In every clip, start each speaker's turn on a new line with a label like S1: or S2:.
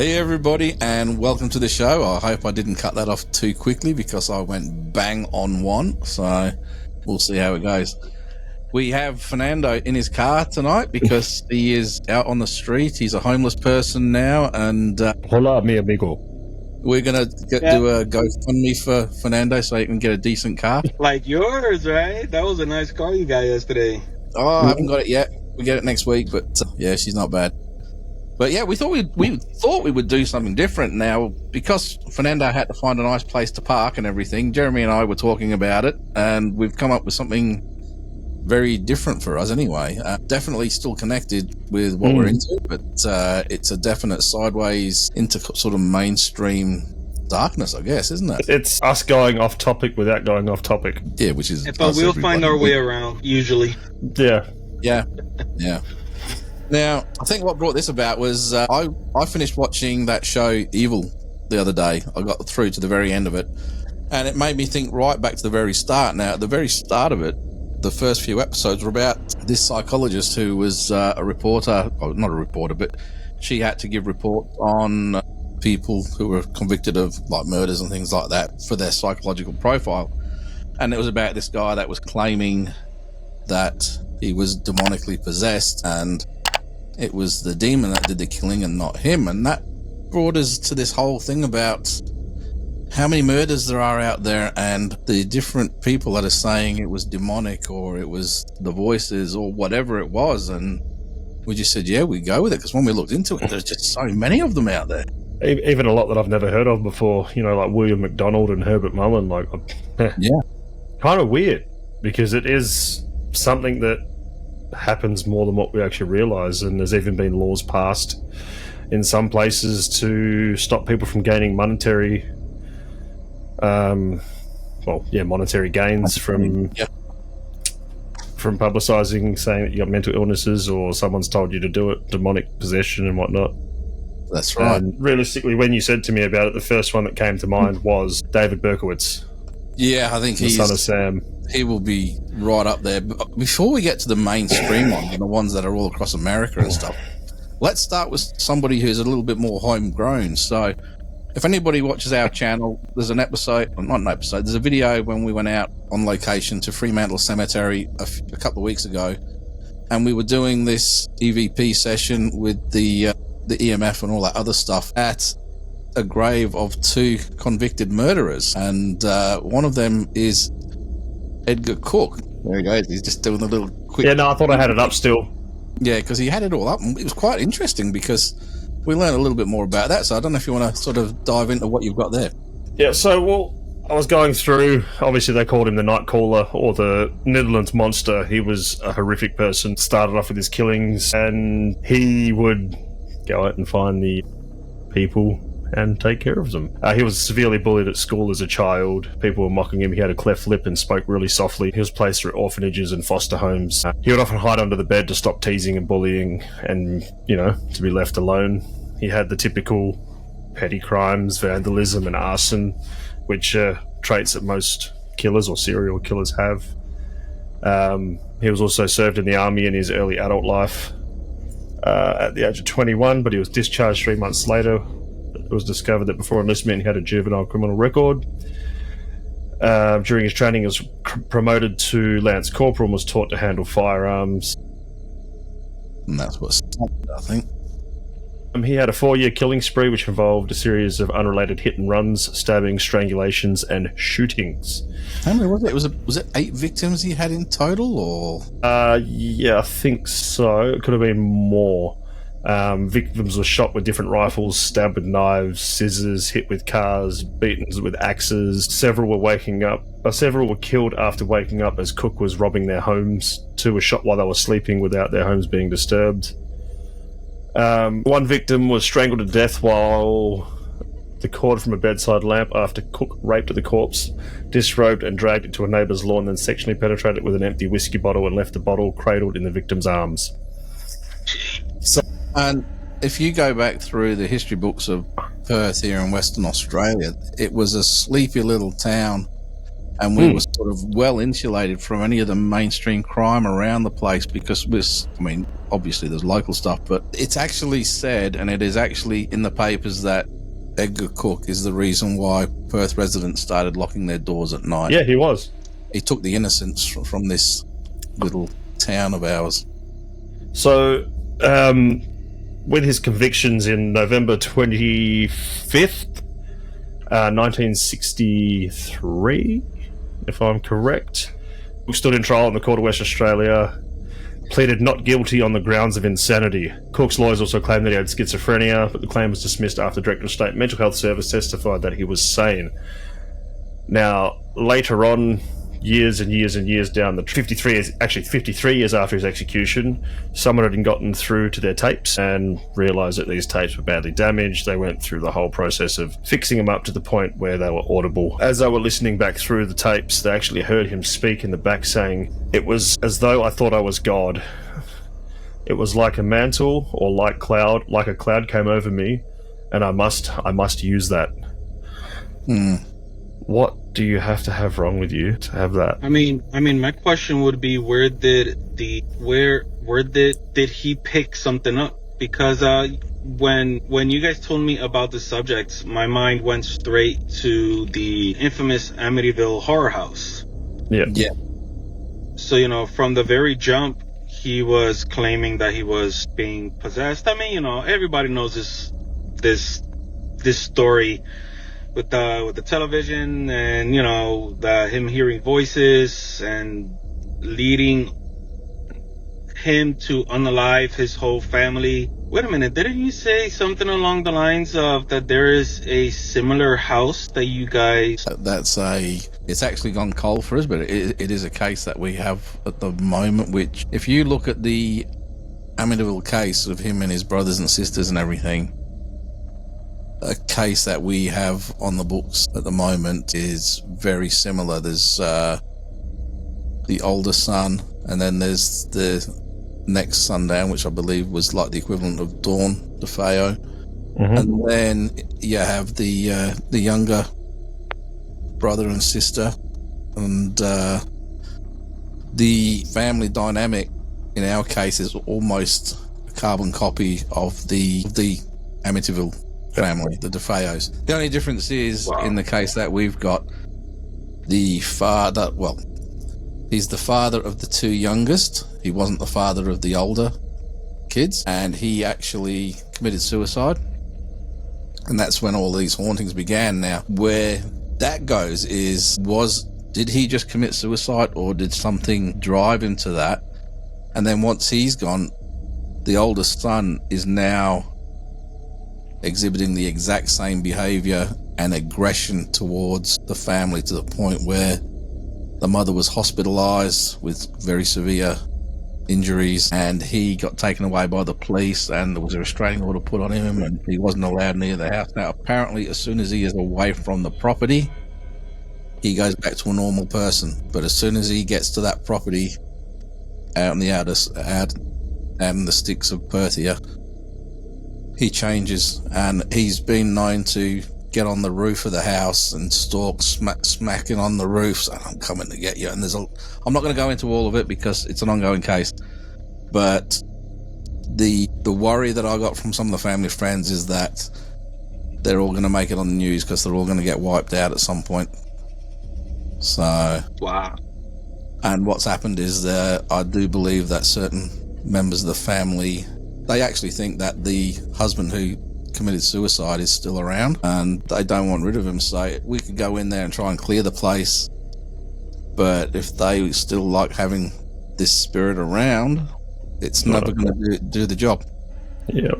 S1: Hey everybody, and welcome to the show. I hope I didn't cut that off too quickly because I went bang on one, so we'll see how it goes. We have Fernando in his car tonight because he is out on the street. He's a homeless person now, and
S2: Hola, mi amigo.
S1: we're going to do a GoFundMe for Fernando so he can get a decent car.
S3: Like yours, right? That was a nice car you got yesterday.
S1: Oh, I haven't got it yet. We get it next week, but yeah, she's not bad. But yeah, we thought we would do something different now because Fernando had to find a nice place to park and everything. Jeremy and I were talking about it, and we've come up with something very different for us anyway. Definitely still connected with what we're into, but it's a definite sideways into sort of mainstream darkness, I guess, isn't it?
S2: It's us going off topic without going off topic.
S1: Yeah, which is.
S3: But we'll find our way around, usually.
S2: Yeah.
S1: Yeah. Now, I think what brought this about was I finished watching that show Evil the other day. I got through to the very end of it, and it made me think right back to the very start. Now, at the very start of it, the first few episodes were about this psychologist who was a reporter, well, not a reporter, but she had to give reports on people who were convicted of like murders and things like that for their psychological profile. And it was about this guy that was claiming that he was demonically possessed and it was the demon that did the killing and not him. And that brought us to this whole thing about how many murders there are out there and the different people that are saying it was demonic or it was the voices or whatever it was. And we just said, yeah, we go with it. Because when we looked into it, there's just so many of them out there.
S2: Even a lot that I've never heard of before, you know, like William McDonald and Herbert Mullen. Like,
S1: Yeah.
S2: Kind of weird because it is something that happens more than what we actually realize, and there's even been laws passed in some places to stop people from gaining monetary gains from publicizing saying that you got mental illnesses or someone's told you to do it, demonic possession and whatnot.
S1: That's right.
S2: And realistically, when you said to me about it, the first one that came to mind was David Berkowitz.
S1: Yeah, I think he's
S2: the son of Sam.
S1: He will be right up there. But before we get to the mainstream ones and the ones that are all across America and stuff, let's start with somebody who's a little bit more homegrown. So if anybody watches our channel, there's an episode, well, not an episode, there's a video when we went out on location to Fremantle Cemetery a couple of weeks ago, and we were doing this EVP session with the EMF and all that other stuff at a grave of two convicted murderers, and one of them is Edgar Cook. There he goes. He's just doing a little quick.
S2: Yeah, no, I thought I had it up still.
S1: Yeah, because he had it all up. And it was quite interesting because we learned a little bit more about that. So I don't know if you want to sort of dive into what you've got there.
S2: Yeah, so, I was going through, obviously they called him the Nightcaller or the Netherlands Monster. He was a horrific person, started off with his killings, and he would go out and find the people and take care of them. He was severely bullied at school as a child. People were mocking him. He had a cleft lip and spoke really softly. He was placed through orphanages and foster homes. He would often hide under the bed to stop teasing and bullying and, you know, to be left alone. He had the typical petty crimes, vandalism and arson, which are traits that most killers or serial killers have. He was also served in the army in his early adult life at the age of 21, but he was discharged 3 months later. It was discovered that before enlistment he had a juvenile criminal record. During his training he was promoted to Lance Corporal and was taught to handle firearms.
S1: And that's what started, I think.
S2: He had a 4-year killing spree which involved a series of unrelated hit and runs, stabbings, strangulations and shootings.
S1: How many was it? Was it 8 victims he had in total, or?
S2: Yeah, I think so. It could have been more. Victims were shot with different rifles, stabbed with knives, scissors, hit with cars, beaten with axes. Several were killed after waking up as Cook was robbing their homes. 2 were shot while they were sleeping without their homes being disturbed. One victim was strangled to death while the cord from a bedside lamp after Cook raped the corpse, disrobed and dragged it to a neighbour's lawn, then sexually penetrated it with an empty whiskey bottle and left the bottle cradled in the victim's arms.
S1: And if you go back through the history books of Perth here in Western Australia, it was a sleepy little town, and we were sort of well insulated from any of the mainstream crime around the place because obviously there's local stuff, but it's actually said, and it is actually in the papers, that Edgar Cook is the reason why Perth residents started locking their doors at night.
S2: Yeah, he was.
S1: He took the innocence from this little town of ours.
S2: So, with his convictions in November 25th, 1963, if I'm correct, Cook stood in trial in the Court of West Australia, pleaded not guilty on the grounds of insanity. Cook's lawyers also claimed that he had schizophrenia, but the claim was dismissed after the Director of State Mental Health Service testified that he was sane. Now, later on, years and years and years down the 53 years after his execution, someone had gotten through to their tapes and realised that these tapes were badly damaged. They went through the whole process of fixing them up to the point where they were audible. As they were listening back through the tapes, they actually heard him speak in the back saying, "It was as though I thought I was God. It was like a mantle or like a cloud came over me, and I must use that." What do you have to have wrong with you to have that?
S3: I mean, my question would be, where did he pick something up? Because when you guys told me about the subjects, my mind went straight to the infamous Amityville Horror House.
S2: Yeah.
S3: So, from the very jump, he was claiming that he was being possessed. I mean, everybody knows this story with the television and, him hearing voices and leading him to unalive his whole family. Wait a minute, didn't you say something along the lines of that there is a similar house that you guys...
S1: It's actually gone cold for us, but it is a case that we have at the moment, which, if you look at the Amityville case of him and his brothers and sisters and everything, a case that we have on the books at the moment is very similar. There's the older son, and then there's the next son down, which I believe was like the equivalent of Dawn DeFeo.
S2: Mm-hmm.
S1: And then you have the younger brother and sister, and the family dynamic in our case is almost a carbon copy of the Amityville family, the DeFeos. The only difference is, in the case that we've got, the father, he's the father of the two youngest. He wasn't the father of the older kids, and he actually committed suicide. And that's when all these hauntings began. Now, where that goes is, did he just commit suicide, or did something drive him to that? And then once he's gone, the oldest son is now exhibiting the exact same behavior and aggression towards the family, to the point where the mother was hospitalized with very severe injuries, and he got taken away by the police, and there was a restraining order put on him, and he wasn't allowed near the house. Now, apparently, as soon as he is away from the property, he goes back to a normal person. But as soon as he gets to that property out in the out in the sticks of Perth here, he changes, and he's been known to get on the roof of the house and stalk, smacking on the roof, saying, "I'm coming to get you." And I'm not going to go into all of it because it's an ongoing case, but the worry that I got from some of the family friends is that they're all going to make it on the news because they're all going to get wiped out at some point. So,
S3: wow.
S1: And what's happened is that I do believe that certain members of the family, they actually think that the husband who committed suicide is still around, and they don't want rid of him. So we could go in there and try and clear the place, but if they still like having this spirit around, it's never going to do the job.
S2: Yeah.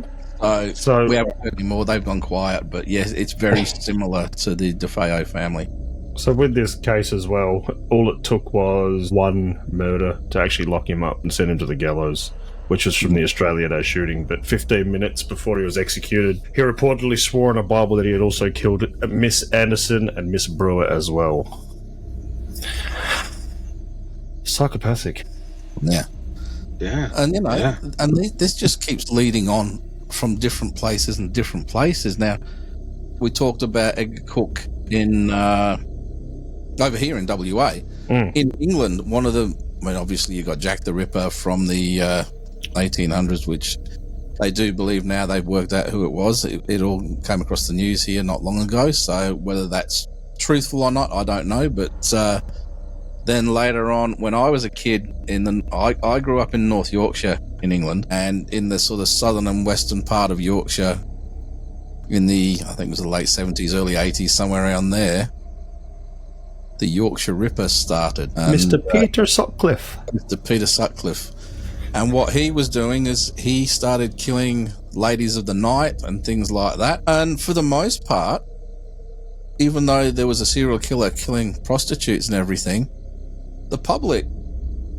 S1: So we haven't heard any more. They've gone quiet, but yes, it's very similar to the DeFeo family.
S2: So with this case as well, all it took was one murder to actually lock him up and send him to the gallows, which was from the Australia Day shooting. But 15 minutes before he was executed, he reportedly swore in a Bible that he had also killed Miss Anderson and Miss Brewer as well. Psychopathic.
S1: Yeah.
S3: Yeah.
S1: And, and this just keeps leading on from different places and different places. Now, we talked about Edgar Cook in over here in WA. In England, one of the, I mean, obviously you got Jack the Ripper from the 1800s, which they do believe now they've worked out who it was. It all came across the news here not long ago. So whether that's truthful or not, I don't know. But then later on, when I was a kid, I grew up in North Yorkshire in England, and in the sort of southern and western part of Yorkshire, in the, I think it was the late 70s, early 80s, somewhere around there, the Yorkshire Ripper started. And,
S2: Mr. Peter Sutcliffe.
S1: Mr. Peter Sutcliffe. And what he was doing is he started killing ladies of the night and things like that. And for the most part, even though there was a serial killer killing prostitutes and everything, the public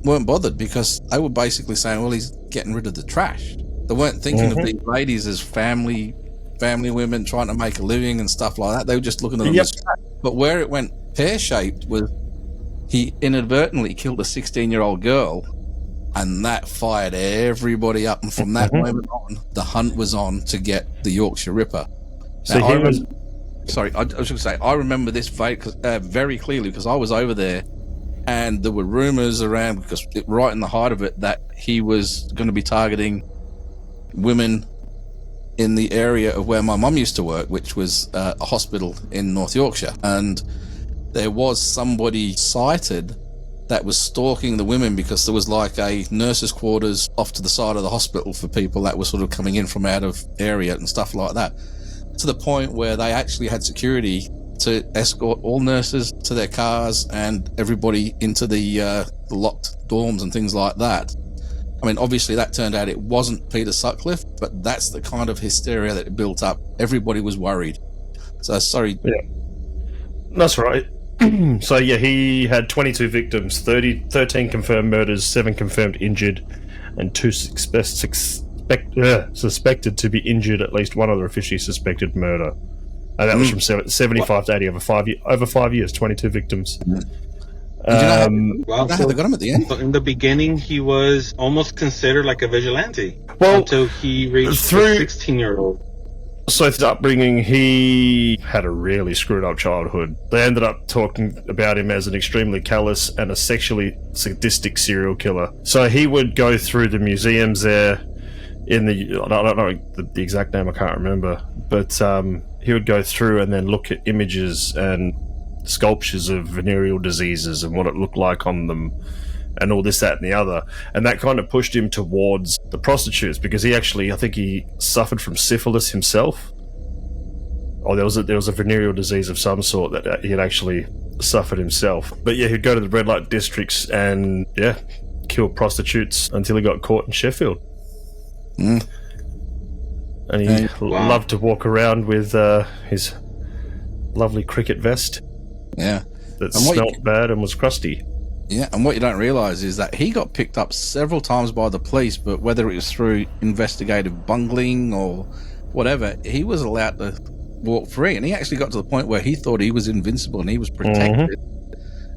S1: weren't bothered, because they were basically saying, well, he's getting rid of the trash. They weren't thinking of these ladies as family women trying to make a living and stuff like that. They were just looking at them as trash. But where it went pear-shaped was he inadvertently killed a 16-year-old girl, and that fired everybody up. And from that moment on, the hunt was on to get the Yorkshire Ripper.
S2: So
S1: now,
S2: he was...
S1: Sorry, I was going to say, I remember this very clearly, because I was over there, and there were rumours around, because right in the height of it, that he was going to be targeting women in the area of where my mum used to work, which was a hospital in North Yorkshire. And there was somebody sighted that was stalking the women, because there was like a nurse's quarters off to the side of the hospital for people that were sort of coming in from out of area and stuff like that, to the point where they actually had security to escort all nurses to their cars and everybody into the locked dorms and things like that. I mean, obviously that turned out it wasn't Peter Sutcliffe, but that's the kind of hysteria that it built up. Everybody was worried. So, sorry.
S2: Yeah. That's right. So, yeah, he had 22 victims, 13 confirmed murders, 7 confirmed injured, and 2 suspected to be injured, at least one other officially suspected murder. And that was from 75 to 80 over 5 years, 22 victims.
S1: Did you know
S3: Wow.
S1: how they got him at the end?
S3: So in the beginning, he was almost considered like a vigilante.
S2: Well,
S3: until he reached the 16-year-old.
S2: So his upbringing, he had a really screwed up childhood. They ended up talking about him as an extremely callous and a sexually sadistic serial killer. So he would go through the museums there in the, I don't know the exact name, I can't remember, but he would go through and then look at images and sculptures of venereal diseases and what it looked like on them and all this, that and the other. And that kind of pushed him towards the prostitutes, because he actually, I think he suffered from syphilis himself. Or there was a venereal disease of some sort that he had actually suffered himself. But yeah, he'd go to the red light districts and, yeah, kill prostitutes until he got caught in Sheffield. And he loved to walk around with his lovely cricket vest.
S1: Yeah.
S2: That smelt bad and was crusty.
S1: Yeah, and what you don't realise is that he got picked up several times by the police, but whether it was through investigative bungling or whatever, he was allowed to walk free. And he actually got to the point where he thought he was invincible and he was protected.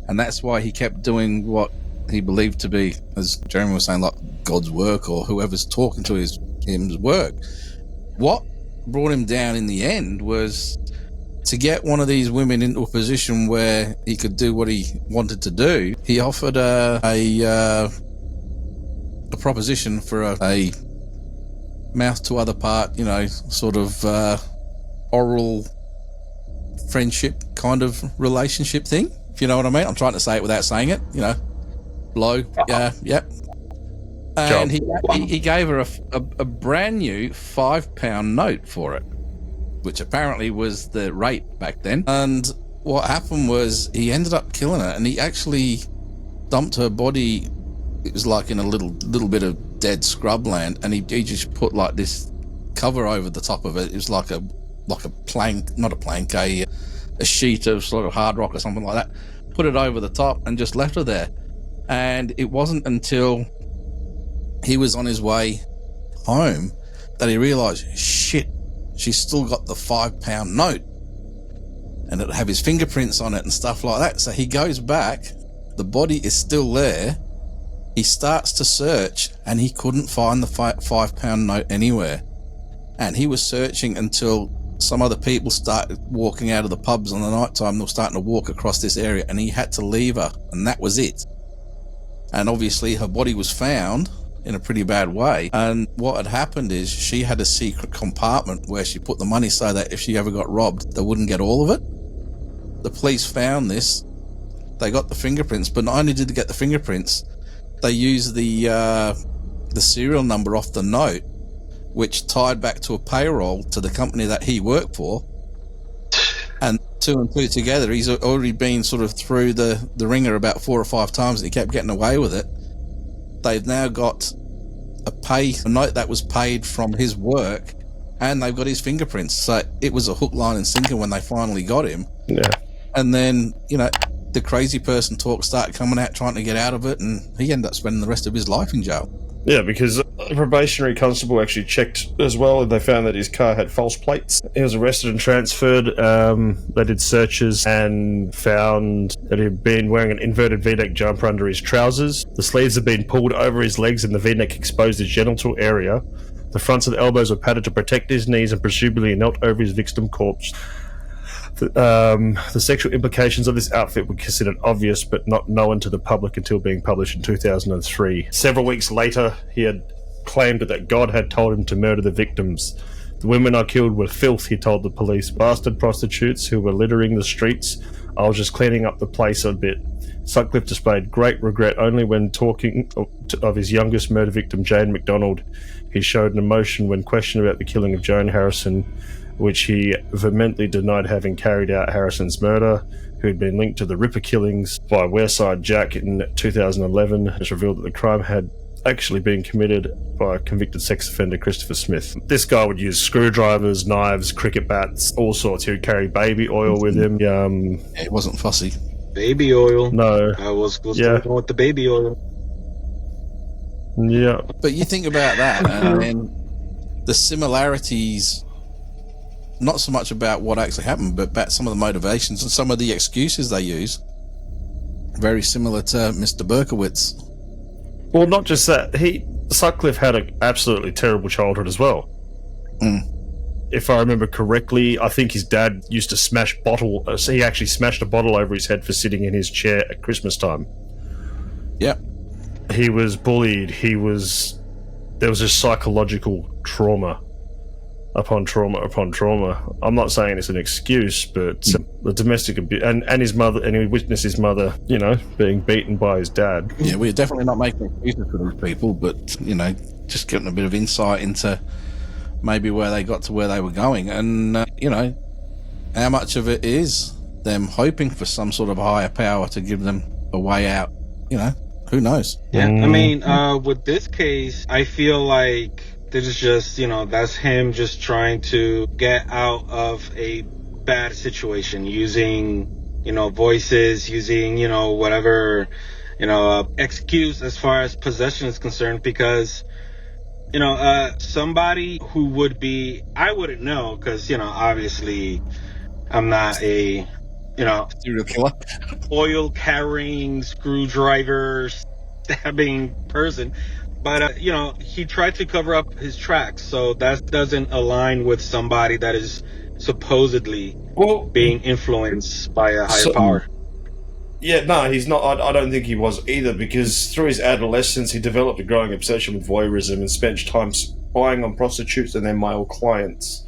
S1: And that's why he kept doing what he believed to be, as Jeremy was saying, like God's work, or whoever's talking to him's work. What brought him down in the end was to get one of these women into a position where he could do what he wanted to do. He offered a proposition for a mouth to other part, sort of oral friendship kind of relationship thing, if you know what I mean. I'm trying to say it without saying it, blow, yep. And he gave her a brand new £5 note for it, which apparently was the rate back then. And what happened was he ended up killing her, and he actually dumped her body. It was like in a little bit of dead scrubland, and he just put like this cover over the top of it. It was like a plank, not a plank, a sheet of sort of hard rock or something like that. Put it over the top and just left her there. And it wasn't until he was on his way home that he realised, shit, she's still got the £5 note, and it'll have his fingerprints on it and stuff like that. So he goes back, the body is still there, he starts to search, and he couldn't find the £5 note anywhere. And he was searching until some other people started walking out of the pubs on the night time. They were starting to walk across this area, and he had to leave her, and that was it. And obviously her body was found in a pretty bad way. And what had happened is she had a secret compartment where she put the money so that if she ever got robbed, they wouldn't get all of it. The police found this. They got the fingerprints, but not only did they get the fingerprints, they used the serial number off the note, which tied back to a payroll to the company that he worked for. And 2 and 2 together, he's already been sort of through the ringer about 4 or 5 times, and he kept getting away with it. They've now got a note that was paid from his work, and they've got his fingerprints. So it was a hook, line, and sinker when they finally got him.
S2: Yeah.
S1: And then, the crazy person talk started coming out, trying to get out of it, and he ended up spending the rest of his life in jail.
S2: Yeah, because a probationary constable actually checked as well, and they found that his car had false plates. He was arrested and transferred. They did searches and found that he'd been wearing an inverted V-neck jumper under his trousers. The sleeves had been pulled over his legs, and the V-neck exposed his genital area. The fronts of the elbows were padded to protect his knees, and presumably knelt over his victim corpse. The sexual implications of this outfit were considered obvious but not known to the public until being published in 2003. Several weeks later, he had claimed that God had told him to murder the victims. The women I killed were filth, he told the police. Bastard prostitutes who were littering the streets. I was just cleaning up the place a bit. Sutcliffe displayed great regret only when talking of his youngest murder victim, Jane McDonald. He showed an emotion when questioned about the killing of Joan Harrison, which he vehemently denied having carried out Harrison's murder, who had been linked to the Ripper killings by Wareside Jack in 2011. It's revealed that the crime had actually been committed by convicted sex offender Christopher Smith. This guy would use screwdrivers, knives, cricket bats, all sorts. He would carry baby oil with him.
S1: It wasn't fussy.
S3: Baby oil.
S2: No.
S3: I was going with the baby oil.
S2: Yeah.
S1: But you think about that, and then the similarities, not so much about what actually happened, but about some of the motivations and some of the excuses they use. Very similar to Mr. Berkowitz.
S2: Well, not just that. Sutcliffe had an absolutely terrible childhood as well. If I remember correctly, I think his dad used to smash he actually smashed a bottle over his head for sitting in his chair at Christmas time.
S1: Yep.
S2: He was bullied. There was a psychological trauma upon trauma upon trauma. I'm not saying it's an excuse, but the domestic abuse, and his mother, and he witnessed his mother, being beaten by his dad.
S1: Yeah, we're definitely not making excuses for these people, but, just getting a bit of insight into maybe where they got to where they were going, and, how much of it is them hoping for some sort of higher power to give them a way out, who knows?
S3: Yeah, I mean, with this case, I feel like this is just, that's him just trying to get out of a bad situation using, voices, using, whatever, excuse as far as possession is concerned, because, somebody who would be, I wouldn't know, because, obviously I'm not a,
S1: Serial killer.
S3: oil carrying, screwdriver stabbing person. But, he tried to cover up his tracks, so that doesn't align with somebody that is supposedly being influenced by a higher power.
S2: Yeah, no, he's not. I don't think he was either, because through his adolescence, he developed a growing obsession with voyeurism and spent time spying on prostitutes and their male clients.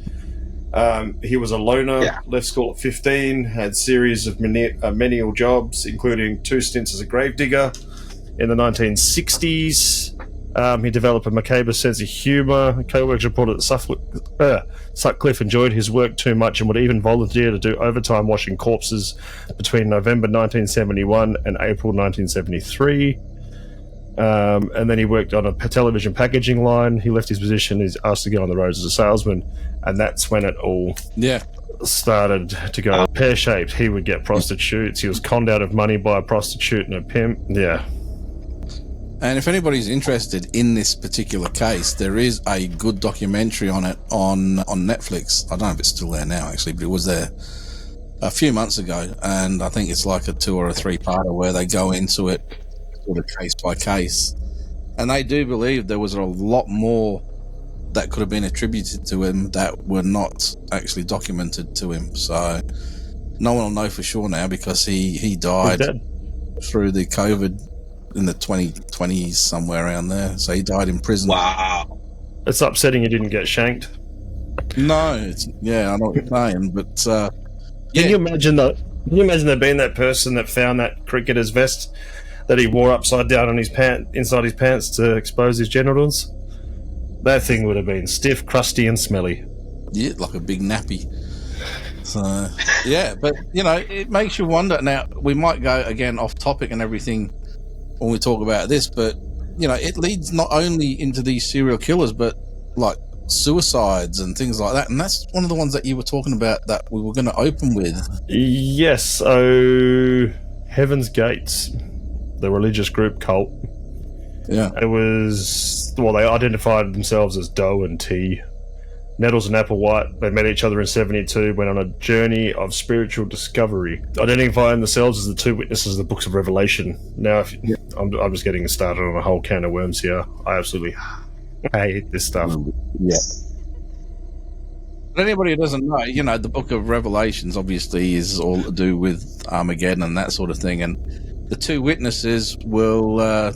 S2: He was a loner, left school at 15, had series of menial jobs, including 2 stints as a gravedigger. In the 1960s, he developed a macabre sense of humour. Co-workers reported that Sutcliffe enjoyed his work too much and would even volunteer to do overtime washing corpses between November 1971 and April 1973. And then he worked on a television packaging line. He left his position. He's asked to go on the road as a salesman, and that's when it all started to go pear-shaped. He would get prostitutes. He was conned out of money by a prostitute and a pimp. Yeah.
S1: And if anybody's interested in this particular case, there is a good documentary on it on Netflix. I don't know if it's still there now, actually, but it was there a few months ago. And I think it's like a 2 or a 3-parter where they go into it sort of case by case. And they do believe there was a lot more that could have been attributed to him that were not actually documented to him. So no one will know for sure now because he died through the COVID in the 2020s, somewhere around there. So he died in prison.
S3: Wow.
S2: It's upsetting he didn't get shanked.
S1: No, I know what you're saying, but
S2: Can you imagine that? Can you imagine there being that person that found that cricketer's vest that he wore upside down on his inside his pants to expose his genitals? That thing would have been stiff, crusty, and smelly.
S1: Yeah, like a big nappy. So yeah, but it makes you wonder. Now we might go again off topic and everything when we talk about this, but it leads not only into these serial killers, but like suicides and things like that. And that's one of the ones that you were talking about that we were going to open with.
S2: Yes. So Heaven's Gates, the religious group cult.
S1: Yeah.
S2: It was, they identified themselves as Doe and T. Nettles and Applewhite, they met each other in 72, went on a journey of spiritual discovery, identifying themselves as the two witnesses of the books of Revelation. Now, I'm just getting started on a whole can of worms here. I absolutely hate this stuff.
S1: Yeah. But anybody who doesn't know, the book of Revelations obviously is all to do with Armageddon and that sort of thing. And the two witnesses will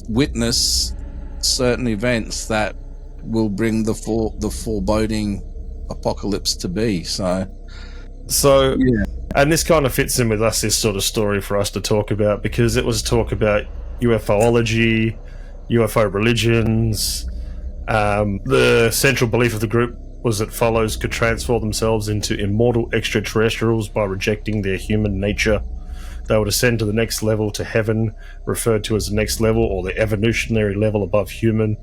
S1: witness certain events that will bring the foreboding apocalypse to be. So
S2: yeah. And this kind of fits in with us, this sort of story for us to talk about, because it was talk about UFOlogy, UFO religions. The central belief of the group was that followers could transform themselves into immortal extraterrestrials by rejecting their human nature. They would ascend to the next level, to heaven, referred to as the next level, or the evolutionary level above human.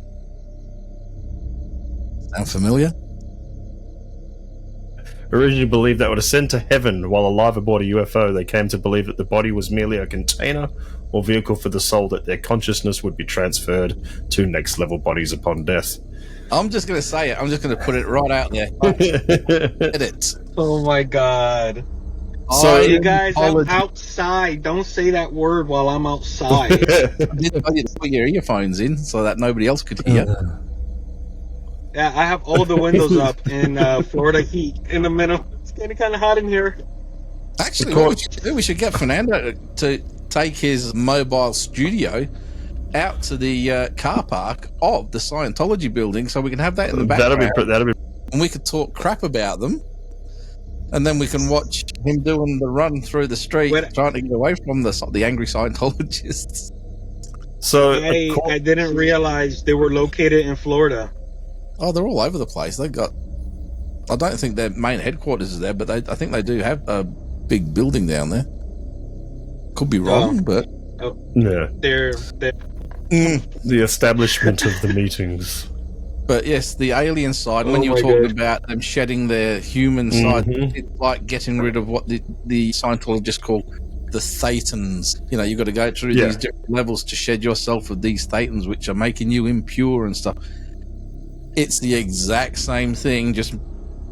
S1: Sound familiar?
S2: Originally believed they would ascend to heaven while alive aboard a UFO. They came to believe that the body was merely a container or vehicle for the soul, that their consciousness would be transferred to next level bodies upon death.
S1: I'm just going to say it. I'm just going to put it right out there. Edit.
S3: Oh my god.
S2: So
S3: you guys, I'm outside. Don't say that word while I'm outside.
S1: I did put your earphones in so that nobody else could hear.
S3: Yeah, I have all the windows up in Florida heat in the middle. It's getting kind of hot in here.
S1: Actually, what we should do, we should get Fernando to take his mobile studio out to the car park of the Scientology building so we can have that in the background.
S2: That'll be.
S1: And we could talk crap about them. And then we can watch him doing the run through the street, trying to get away from the angry Scientologists.
S2: So
S3: I didn't realize they were located in Florida.
S1: Oh, they're all over the place. They've got... I don't think their main headquarters is there, but I think they do have a big building down there. Could be wrong, but...
S2: Yeah.
S3: They're
S2: the establishment of the meetings.
S1: But yes, the alien side, when you were talking about them shedding their human side, it's like getting rid of what the Scientologists call the thetans. You've got to go through these different levels to shed yourself of these thetans, which are making you impure and stuff. It's the exact same thing, just...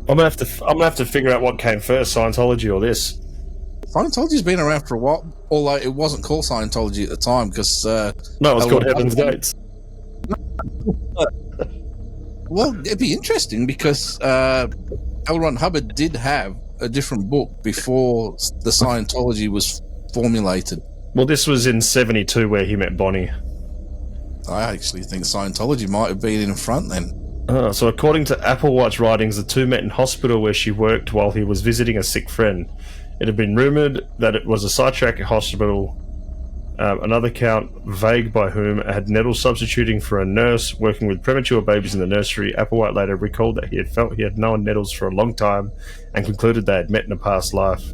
S2: I'm gonna have to figure out what came first, Scientology or this.
S1: Scientology's been around for a while, although it wasn't called Scientology at the time, because...
S2: no, it was called Heaven's Gates.
S1: Well, it'd be interesting, because L. Ron Hubbard did have a different book before the Scientology was formulated.
S2: Well, this was in 72 where he met Bonnie.
S1: I actually think Scientology might have been in front then.
S2: So according to Applewhite's writings, the two met in hospital where she worked while he was visiting a sick friend. It had been rumoured that it was a psychiatric hospital. Another account, vague by whom, had Nettles substituting for a nurse working with premature babies in the nursery. Applewhite later recalled that he had felt he had known Nettles for a long time and concluded they had met in a past life.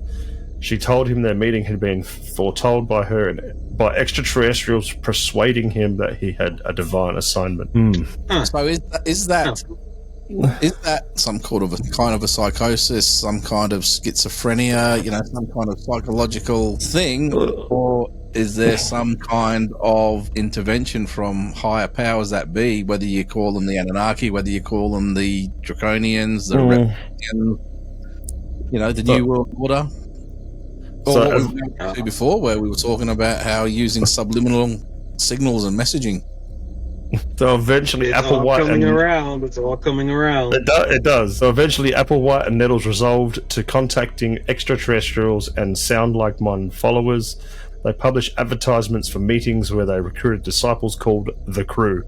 S2: She told him their meeting had been foretold by her and by extraterrestrials persuading him that he had a divine assignment.
S1: So is that some kind of a psychosis, some kind of schizophrenia, some kind of psychological thing, or is there some kind of intervention from higher powers that be, whether you call them the Anunnaki, whether you call them the Draconians, the Reptilians, the New World Order? Or what we went to before, where we were talking about how using subliminal signals and messaging.
S2: So eventually,
S3: It's all
S2: Applewhite
S3: coming
S2: and
S3: around. It's all coming around.
S2: it does. So eventually, Applewhite and Nettles resolved to contacting extraterrestrials and Sound Like Mon followers. They published advertisements for meetings where they recruited disciples called the Crew.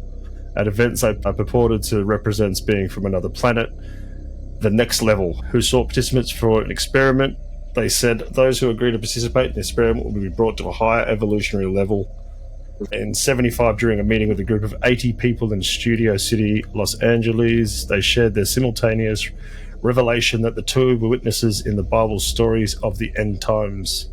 S2: At events they purported to represent being from another planet, the Next Level, who sought participants for an experiment. They said those who agreed to participate in the experiment would be brought to a higher evolutionary level. In 75, during a meeting with a group of 80 people in Studio City, Los Angeles, they shared their simultaneous revelation that the two were witnesses in the Bible's stories of the end times.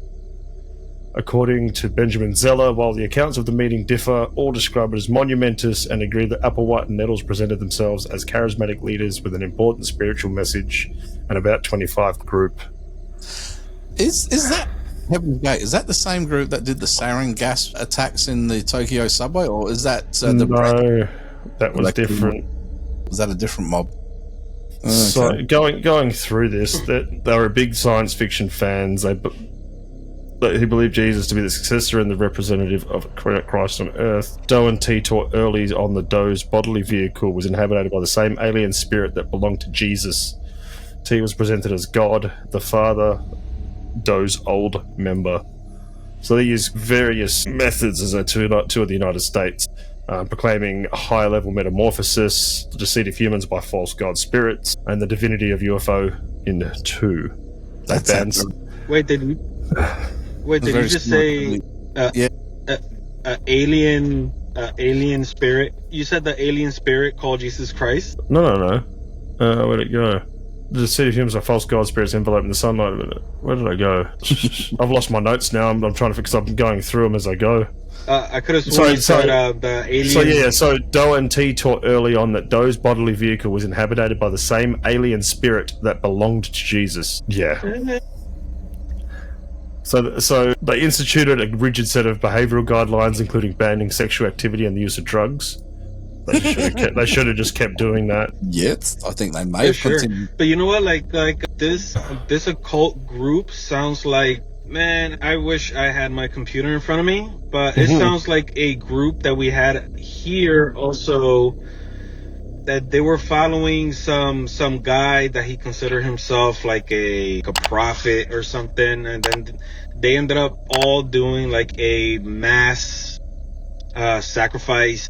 S2: According to Benjamin Zeller, while the accounts of the meeting differ, all describe it as monumentous and agree that Applewhite and Nettles presented themselves as charismatic leaders with an important spiritual message and about 25 group.
S1: Is that Heaven's Gate? Is that the same group that did the sarin gas attacks in the Tokyo subway, or is that the?
S2: No, that was different.
S1: Was that a different mob? Okay.
S2: So going through this, that they were big science fiction fans. He believed Jesus to be the successor and the representative of Christ on Earth. Doe and T taught early on the Doe's bodily vehicle was inhabited by the same alien spirit that belonged to Jesus. T was presented as God, the Father, Doe's old member. So they used various methods as a tour of the United States, proclaiming high-level metamorphosis, the deceit of humans by false god spirits, and the divinity of UFO in 2.
S1: That's
S3: Wait, did you just say alien spirit? You said the alien spirit called Jesus Christ?
S2: No. Where'd it go? The deceit of humans are false god spirits enveloped in the sunlight. Where did I go? I've lost my notes now. I'm trying to fix up. I'm going through them as I go.
S3: I could have sworn you said the alien.
S2: So Doe and T taught early on that Doe's bodily vehicle was inhabited by the same alien spirit that belonged to Jesus. Yeah. So they instituted a rigid set of behavioural guidelines, including banning sexual activity and the use of drugs. They should have just kept doing that.
S1: Yes, I think they may have continued.
S3: But you know what? Like this occult group sounds like, man, I wish I had my computer in front of me. But it sounds like a group that we had here also, that they were following some guy that he considered himself like a prophet or something, and then they ended up all doing like a mass sacrifice.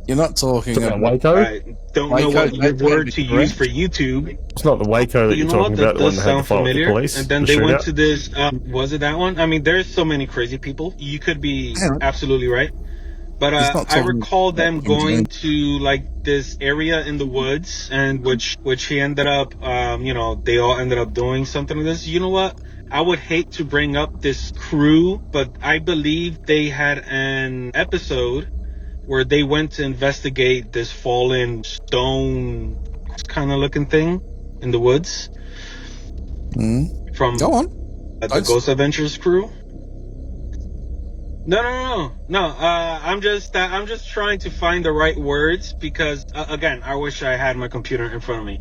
S1: You're not talking about
S2: Waco?
S3: I don't know what your word to use for YouTube.
S2: It's not the Waco that you're talking about, the one that had to fight with the police.
S3: And then they went to this, was it that one? I mean, there's so many crazy people. You could be absolutely right. But I recall them going to like this area in the woods, and which he ended up, they all ended up doing something like this. You know what? I would hate to bring up this crew, but I believe they had an episode where they went to investigate this fallen stone kind of looking thing in the woods. From
S1: Go on.
S3: The Ghost Adventures crew. No. I'm just trying to find the right words because again, I wish I had my computer in front of me.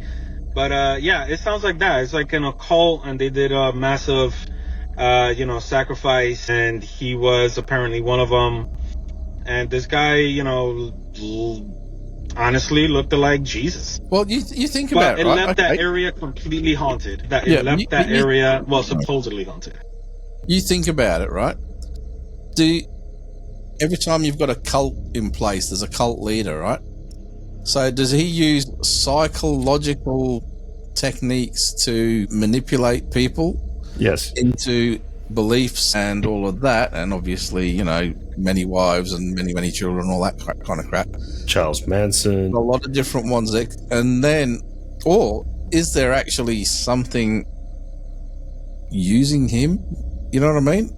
S3: But yeah, it sounds like that. It's like an occult, and they did a massive, sacrifice, and he was apparently one of them. And this guy, honestly looked like Jesus.
S1: Well, you think about it, right?
S3: It left that area completely haunted. Area, supposedly haunted.
S1: You think about it, right? Every time you've got a cult in place, there's a cult leader, right? So does he use psychological techniques to manipulate people?
S2: Yes.
S1: Into beliefs and all of that, and obviously, many wives and many children, all that kind of crap.
S2: Charles Manson.
S1: A lot of different ones. And then, or is there actually something using him? You know what I mean?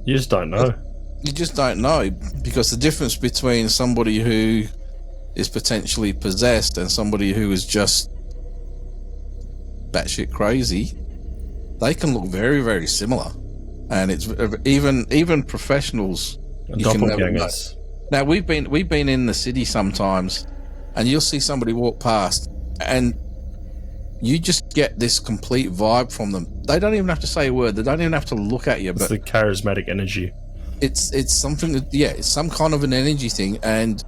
S2: You just don't know.
S1: You just don't know, because the difference between somebody who is potentially possessed and somebody who is just batshit crazy, they can look very, very similar. And it's even professionals. You can never know. Now we've been in the city sometimes, and you'll see somebody walk past, and you just get this complete vibe from them. They don't even have to say a word. They don't even have to look at you.
S2: It's the charismatic energy.
S1: it's something that, yeah, it's some kind of an energy thing, and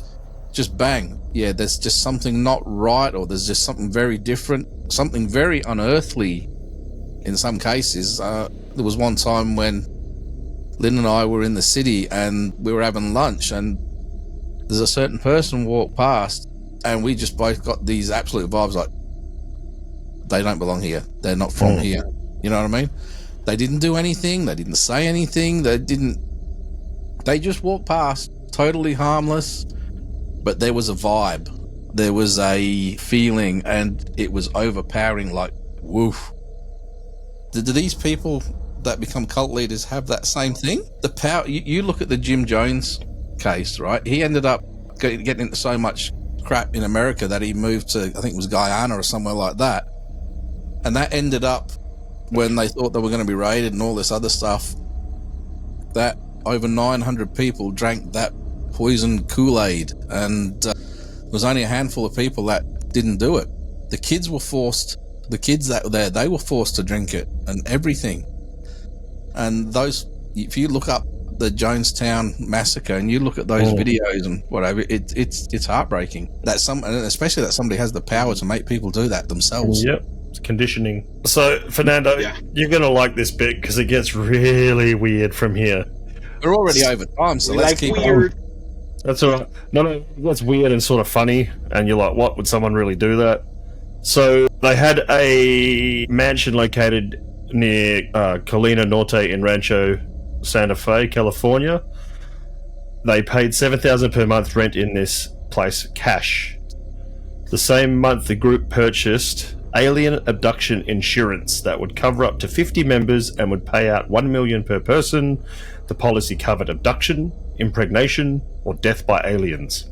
S1: just bang, yeah, there's just something not right, or there's just something very different, something very unearthly in some cases. There was one time when Lynn and I were in the city and we were having lunch, and there's a certain person walked past, and we just both got these absolute vibes like, they don't belong here, they're not from here. You know what I mean? They didn't do anything, they didn't say anything, they just walked past, totally harmless, but there was a vibe, there was a feeling, and it was overpowering, like, woof. Do these people that become cult leaders have that same thing? The power, you look at the Jim Jones case, right? He ended up getting into so much crap in America that he moved to, I think it was Guyana or somewhere like that. And that ended up, when they thought they were going to be raided and all this other stuff, that over 900 people drank that poison Kool-Aid, and there was only a handful of people that didn't do it. The kids were forced, the kids that were there, they were forced to drink it and everything. And those, if you look up the Jonestown massacre and you look at those videos and whatever, it's heartbreaking. That and especially that somebody has the power to make people do that themselves.
S2: Yep. Conditioning. So, Fernando, you're going to like this bit because it gets really weird from here.
S1: We're already over time, so let's keep
S3: weird.
S1: on.
S2: That's all right. No, that's weird and sort of funny, and you're like, what? Would someone really do that? So, they had a mansion located near Colina Norte in Rancho Santa Fe, California. They paid $7,000 per month rent in this place, cash. The same month, the group purchased alien abduction insurance that would cover up to 50 members and would pay out $1 million per person. The policy covered abduction, impregnation, or death by aliens.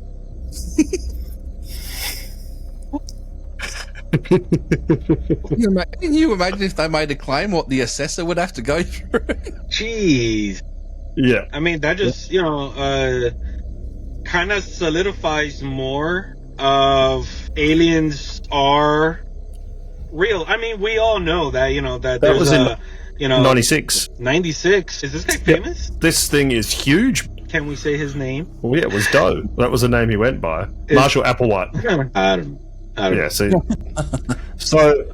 S1: Can you imagine if they made a claim, what the assessor would have to go through?
S3: Jeez.
S2: Yeah.
S3: I mean, that just, kind of solidifies more of aliens are real. I mean, we all know that, that there's
S2: was in 96.
S3: 96. Is this guy famous?
S2: This thing is huge.
S3: Can we say his name?
S2: Well, yeah, it was Doe. That was the name he went by. Marshall Applewhite.
S3: I don't know.
S2: Yeah, see. So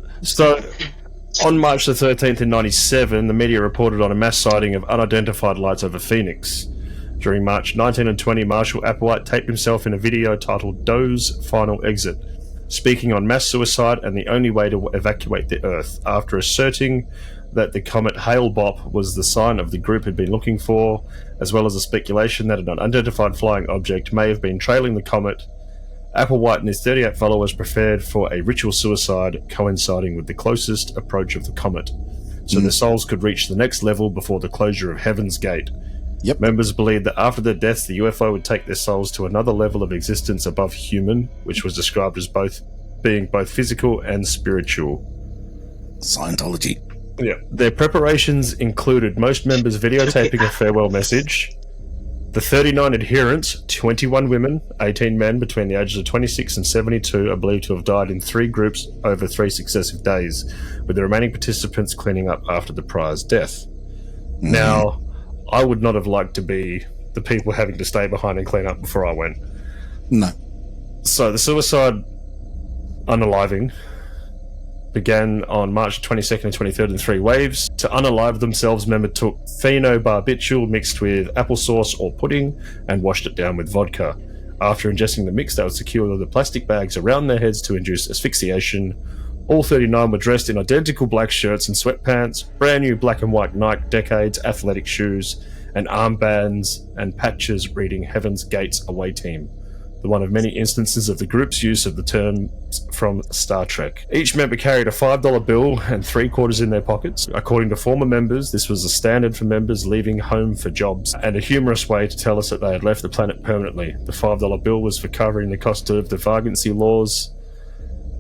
S2: on March the 13th in 97, the media reported on a mass sighting of unidentified lights over Phoenix. During March 19 and 20, Marshall Applewhite taped himself in a video titled Doe's Final Exit, speaking on mass suicide and the only way to evacuate the Earth, after asserting that the comet Hale-Bopp was the sign of the group had been looking for, as well as a speculation that an unidentified flying object may have been trailing the comet. Applewhite and his 38 followers prepared for a ritual suicide coinciding with the closest approach of the comet, so their souls could reach the next level before the closure of Heaven's Gate.
S1: Yep.
S2: Members believed that after their deaths, the UFO would take their souls to another level of existence above human, which was described as being both physical and spiritual.
S1: Scientology.
S2: Yeah. Their preparations included most members videotaping a farewell message. The 39 adherents, 21 women, 18 men between the ages of 26 and 72, are believed to have died in 3 groups over 3 successive days, with the remaining participants cleaning up after the prior's death. Now, I would not have liked to be the people having to stay behind and clean up before I went.
S1: No.
S2: So the suicide unaliving began on March 22nd and 23rd in 3 waves. To unalive themselves, members took phenobarbital mixed with applesauce or pudding and washed it down with vodka. After ingesting the mix, they would secure the plastic bags around their heads to induce asphyxiation. All 39 were dressed in identical black shirts and sweatpants, brand new black and white Nike Decades athletic shoes, and armbands and patches reading Heaven's Gates Away Team, the one of many instances of the group's use of the term from Star Trek. Each member carried a $5 bill and 3/4 in their pockets. According to former members, this was a standard for members leaving home for jobs, and a humorous way to tell us that they had left the planet permanently. The $5 bill was for covering the cost of the vagrancy laws,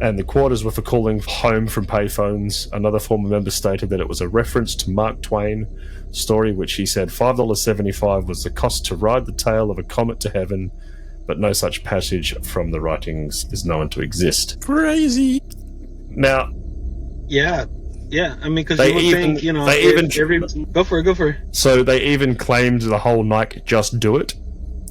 S2: and the quarters were for calling home from payphones. Another former member stated that it was a reference to Mark Twain story, which he said $5.75 was the cost to ride the tail of a comet to heaven, but no such passage from the writings is known to exist.
S1: Crazy.
S2: Now,
S3: Yeah, Yeah, I mean, because
S2: They
S3: you would
S2: even-
S3: think, you know,
S2: they even-
S3: go for it.
S2: So they even claimed the whole Nike "Just Do It."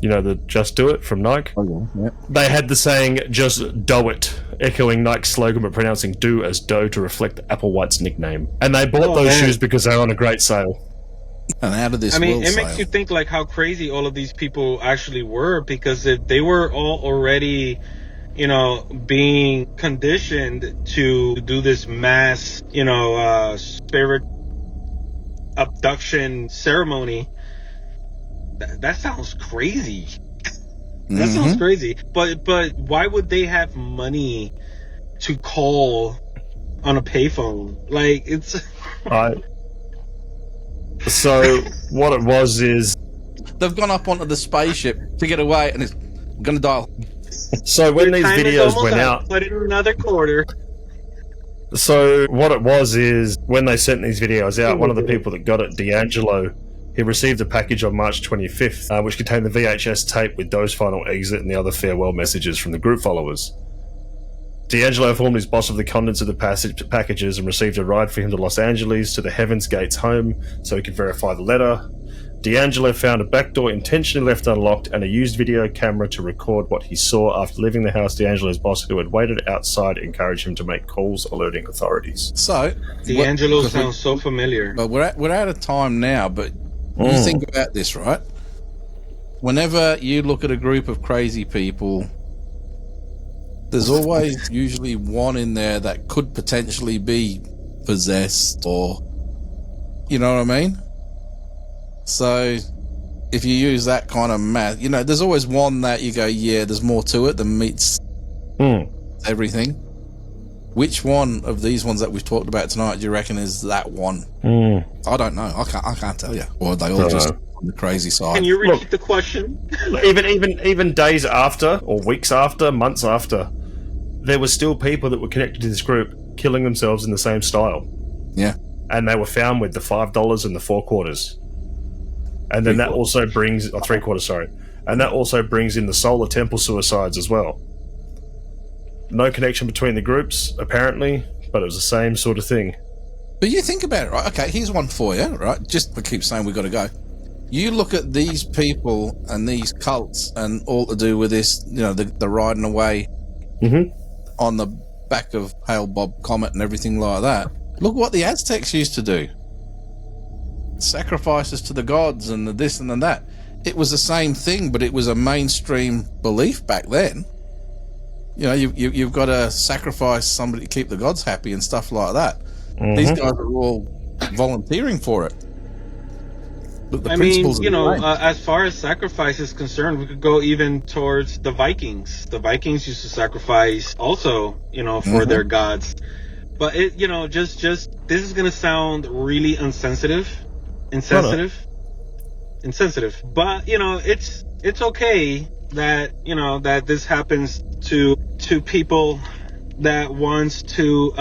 S2: You know, the "Just Do It" from Nike.
S1: Oh, yeah.
S2: They had the saying "Just Do It," echoing Nike's slogan but pronouncing "do" as "dough" to reflect Applewhite's nickname. And they bought
S3: Oh,
S2: those
S3: man.
S2: shoes because they were on a great sale.
S1: And out of this
S3: I mean,
S1: world
S3: it makes
S1: sale.
S3: you think like how crazy all of these people actually were, because if they were all already, you know, being conditioned to do this mass, you know, spirit abduction ceremony. That sounds crazy. That sounds crazy. But why would they have money to call on a payphone? Like, it's
S2: So what it was is,
S1: They've gone up onto the spaceship to get away, and it's going to dial.
S2: so when
S3: Your
S2: these
S3: time is
S2: videos
S3: almost
S2: went
S3: up.
S2: out,
S3: Put it in another quarter.
S2: so what it was is when they sent these videos out, one of the people that got it, D'Angelo, he received a package on March 25th, which contained the VHS tape with Doe's final exit and the other farewell messages from the group followers. D'Angelo informed his boss of the contents of the packages and received a ride for him to Los Angeles to the Heaven's Gates home so he could verify the letter. D'Angelo found a back door intentionally left unlocked and a used video camera to record what he saw. After leaving the house, D'Angelo's boss, who had waited outside, encouraged him to make calls alerting authorities.
S1: So,
S3: D'Angelo
S1: because
S3: sounds so familiar.
S1: But we're out of time now. But you think about this, right? Whenever you look at a group of crazy people, there's always usually one in there that could potentially be possessed, or you know what I mean. So, if you use that kind of math, you know, there's always one that you go, yeah, there's more to it than meets everything. Which one of these ones that we've talked about tonight do you reckon is that one? I don't know. I can't tell you. Or are they all just on the crazy side?
S3: Can you repeat the question?
S2: Even days after, or weeks after, months after, there were still people that were connected to this group killing themselves in the same style.
S1: Yeah.
S2: And they were found with the $5 and the 4 quarters. And then that also brings, 3 quarters, sorry. And that also brings in the solar temple suicides as well. No connection between the groups, apparently, but it was the same sort of thing.
S1: But you think about it, right? Okay, here's one for you, right? Just to keep saying we've got to go. You look at these people and these cults and all to do with this, you know, the riding away on the back of Hale Bob Comet and everything like that. Look what the Aztecs used to do. Sacrifices to the gods and the this and the that. It was the same thing, but it was a mainstream belief back then. You know, you've got to sacrifice somebody to keep the gods happy and stuff like that. These guys are all volunteering for it. But the
S3: I mean,
S1: principles
S3: you
S1: are the
S3: know,
S1: same.
S3: as far as sacrifice is concerned, we could go even towards the Vikings. The Vikings used to sacrifice also, you know, for their gods. But it, you know, just this is gonna sound really insensitive. But you know, it's okay that, you know, that this happens to people that wants to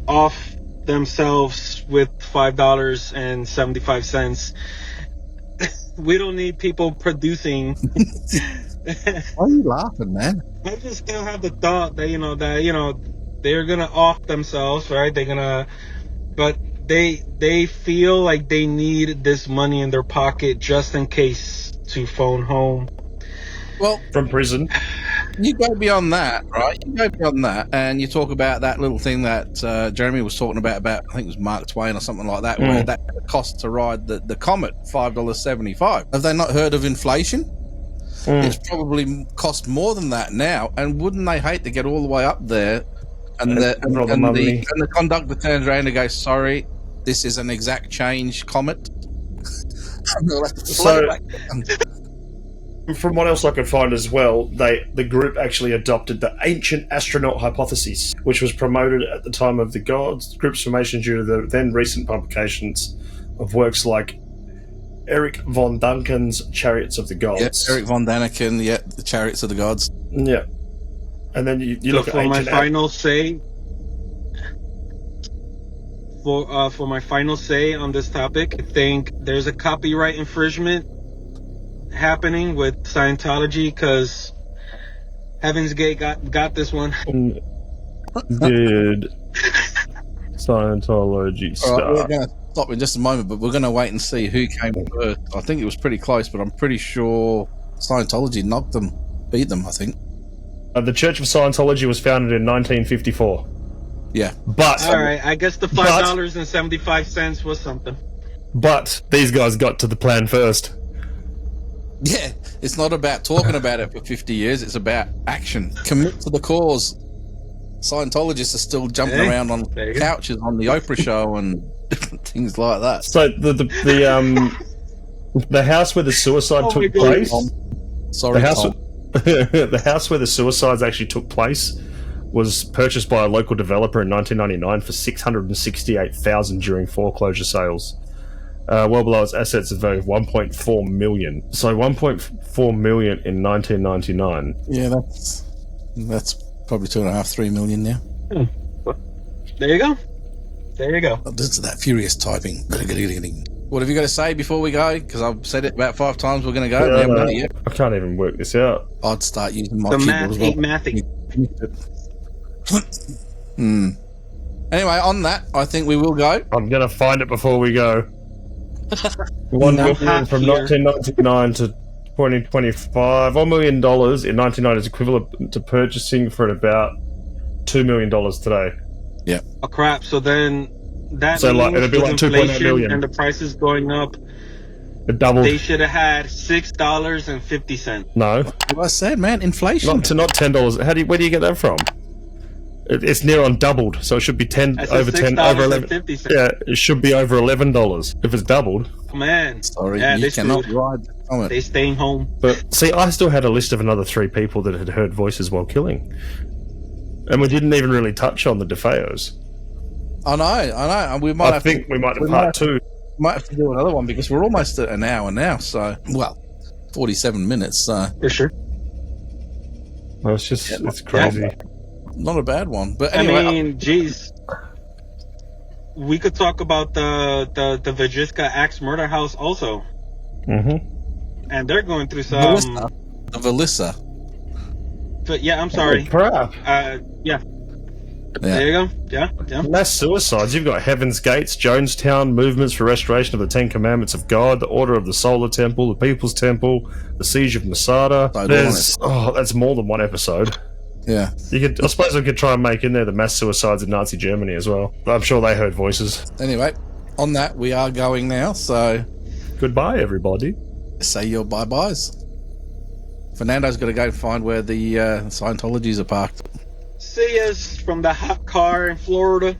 S3: off themselves with $5.75. We don't need people producing.
S1: Why are you laughing, man?
S3: I just still have the thought that, you know, they're gonna off themselves, right? But they feel like they need this money in their pocket just in case to phone home.
S1: Well,
S2: From prison.
S1: you go beyond that, right? You go beyond that, and you talk about that little thing that Jeremy was talking about I think it was Mark Twain or something like that, where that cost to ride the Comet $5.75. Have they not heard of inflation? It's probably cost more than that now, and wouldn't they hate to get all the way up there? And the conductor turns around and goes, "Sorry, this is an exact change Comet." And they'll have to float
S2: So-
S1: back down.
S2: From what else I could find as well, the group actually adopted the ancient astronaut hypothesis, which was promoted at the time of the group's formation due to the then recent publications of works like Eric von Daniken's Chariots of the Gods.
S1: Yeah, Eric von Daniken, the Chariots of the Gods.
S2: Yeah. And then you
S3: So
S2: look at
S3: for my
S2: ancient...
S3: final say, for my final say on this topic, I think there's a copyright infringement happening with Scientology, because Heaven's Gate got this one.
S2: Dude. Scientology
S1: All right, we're
S2: start.
S1: going to stop in just a moment, but we're going to wait and see who came first. I think it was pretty close, but I'm pretty sure Scientology knocked them, beat them, I think.
S2: The Church of Scientology was founded in 1954.
S1: Yeah.
S2: But
S3: All right, I guess the $5.75 was something.
S2: but these guys got to the plan first.
S1: Yeah, it's not about talking about it for 50 years. It's about action. Commit to the cause. Scientologists are still jumping around on
S3: There you go.
S1: couches on the Oprah show and different things like that.
S2: So the house where the suicide
S3: Oh my
S2: took
S3: God.
S2: place,
S1: Sorry,
S2: the house,
S1: Tom.
S2: the house where the suicides actually took place, was purchased by a local developer in 1999 for $668,000 during foreclosure sales. Well below its assets of value of $1.4 million. So $1.4 million in 1999.
S1: Yeah, that's probably 2.5-3 million now.
S3: There you go. There you go.
S1: This is that furious typing. What have you got to say before we go? Because I've said it about 5 times. We're going to go. We haven't done it yet.
S2: I can't even work this out.
S1: I'd start using my
S3: The
S1: keyboard
S3: math
S1: as well.
S3: ain't mathing.
S1: Anyway, on that, I think we will go.
S2: I'm gonna find it before we go. $1 million from 1999 to 2025. $1 million in 1990 is equivalent to purchasing for about $2 million today.
S3: Oh crap! So then that
S2: So,
S3: means
S2: like, it'd be
S3: with
S2: like 2.8
S3: inflation
S2: million.
S3: and the prices going up,
S2: It doubled.
S3: they should have had $6.50.
S2: No,
S1: What I said, man, inflation.
S2: not $10. Where do you get that from? It's near on doubled, so it should be 10
S3: I said
S2: over 10 over 11.
S3: $6.50.
S2: Yeah, it should be over $11 if it's doubled.
S3: Man,
S1: Sorry,
S3: yeah,
S1: you
S3: they
S1: cannot
S3: screwed.
S1: ride the comet.
S3: They staying home.
S2: But see, I still had a list of another 3 people that had heard voices while killing, and we didn't even really touch on the DeFeos.
S1: I know. And we might
S2: I
S1: have
S2: think
S1: to,
S2: we might have
S1: we
S2: part 2.
S1: might have to do another one because we're almost at an hour now. So, well, 47 minutes. So,
S3: For sure.
S2: Well, it's crazy.
S1: not a bad one. But
S3: I
S1: anyway,
S3: mean, geez. We could talk about the Vajiska Axe murder house also.
S2: Mm-hmm.
S3: And they're going through some...
S1: the Valissa.
S3: But yeah, I'm sorry.
S2: Crap.
S3: Yeah.
S1: Yeah.
S3: There you go. Yeah.
S2: Mass suicides. You've got Heaven's Gates, Jonestown, movements for restoration of the 10 Commandments of God, the Order of the Solar Temple, the People's Temple, the Siege of Masada.
S1: So
S2: That's more than one episode.
S1: Yeah.
S2: I suppose I could try and make in there the mass suicides in Nazi Germany as well. I'm sure they heard voices.
S1: Anyway, on that, we are going now. So,
S2: Goodbye, everybody.
S1: say your bye-byes. Fernando's got to go find where the Scientologies are parked.
S3: See us from the hot car in Florida.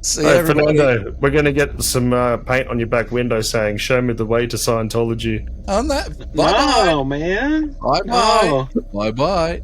S1: See
S2: Hey,
S1: everybody.
S2: Fernando, we're going to get some paint on your back window saying, "Show me the way to Scientology."
S1: On that, bye-bye.
S3: No, man.
S1: Bye-bye.
S3: No.
S1: Bye-bye.